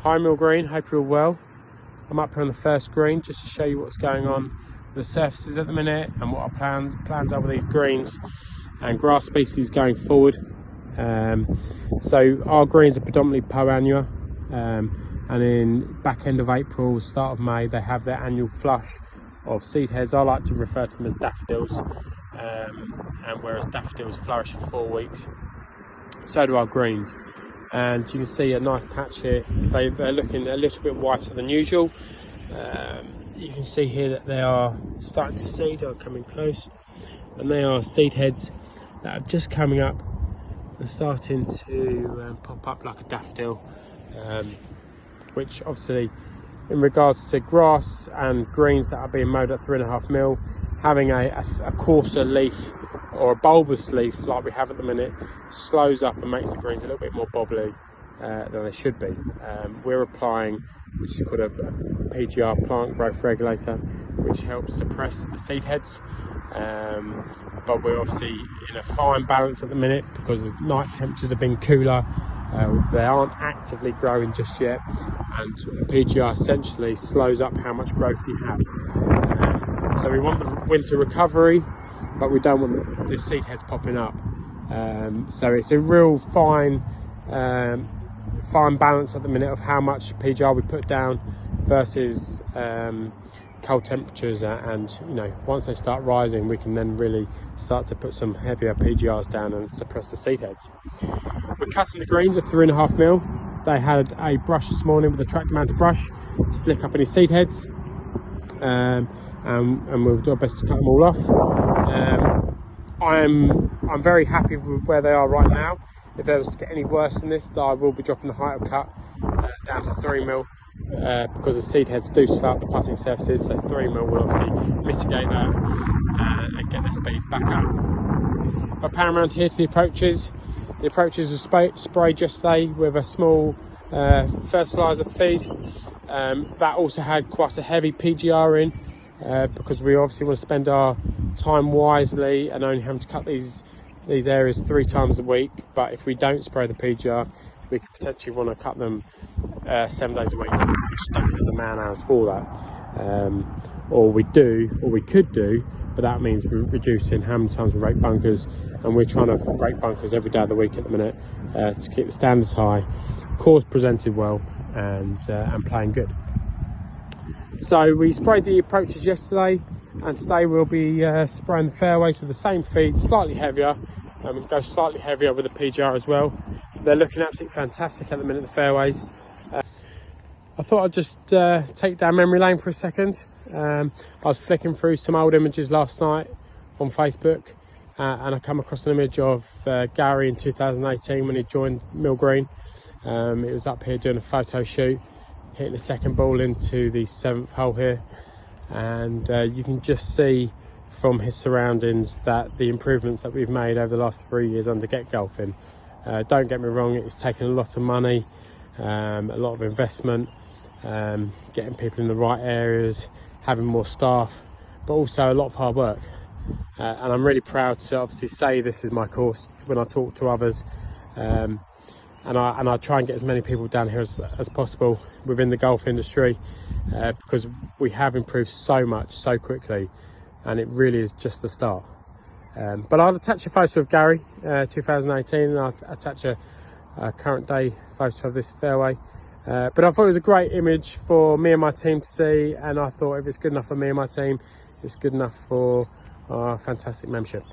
Hi Mill Green, hope you're all well. I'm up here on the first green just to show you what's going on with the surfaces at the minute and what our plans are with these greens and grass species going forward. So our greens are predominantly Poa annua, and in back end of April, start of May, they have their annual flush of seed heads. I like to refer to them as daffodils, and whereas daffodils flourish for 4 weeks, so do our greens. And you can see a nice patch here. They're looking a little bit whiter than usual. You can see here that they are starting to seed. I'll come in close, and they are seed heads that are just coming up and starting to pop up like a daffodil, which obviously, in regards to grass and greens that are being mowed at 3.5 mil, having a coarser leaf or a bulbous leaf like we have at the minute slows up and makes the greens a little bit more bobbly than they should be. We're applying, which is called a PGR, plant growth regulator, which helps suppress the seed heads, but we're obviously in a fine balance at the minute because the night temperatures have been cooler. They aren't actively growing just yet, and PGR essentially slows up how much growth you have. So we want the winter recovery, but we don't want the seed heads popping up. So it's a real fine balance at the minute of how much PGR we put down versus cold temperatures, and once they start rising, we can then really start to put some heavier PGRs down and suppress the seed heads. We're cutting the greens at 3.5 mil. They had a brush this morning with a tractor mounted brush to flick up any seed heads, and we'll do our best to cut them all off. I'm very happy with where they are right now. If they was to get any worse than this, I will be dropping the height of cut down to 3 mil, because the seed heads do slow up the putting surfaces, so 3 mil will obviously mitigate that and get their speeds back up. I'll pan around here to the approaches. The approaches were sprayed yesterday with a small fertiliser feed. That also had quite a heavy PGR in, because we obviously want to spend our time wisely and only having to cut these areas 3 times a week. But if we don't spray the PGR, we could potentially want to cut them 7 days a week. We just don't have the man hours for that. Or we could do, but that means reducing how many times we rake bunkers, and we're trying to rake bunkers every day of the week at the minute to keep the standards high, cores presented well, and playing good. So we sprayed the approaches yesterday, and today we'll be spraying the fairways with the same feed, slightly heavier, and we'll go slightly heavier with the PGR as well. They're looking absolutely fantastic at the minute, the fairways. I thought I'd just take down memory lane for a second. I was flicking through some old images last night on Facebook, and I come across an image of Gary in 2018 when he joined Mill Green. It was up here doing a photo shoot, hitting the second ball into the 7th hole here, and you can just see from his surroundings that the improvements that we've made over the last 3 years under Get Golfing. Don't get me wrong, it's taken a lot of money, a lot of investment, getting people in the right areas, having more staff, but also a lot of hard work. And I'm really proud to obviously say this is my course when I talk to others, and I try and get as many people down here as possible within the golf industry, because we have improved so much so quickly, and it really is just the start. But I'll attach a photo of Gary 2018, and I'll attach a current day photo of this fairway. But I thought it was a great image for me and my team to see, and I thought if it's good enough for me and my team, it's good enough for our fantastic membership.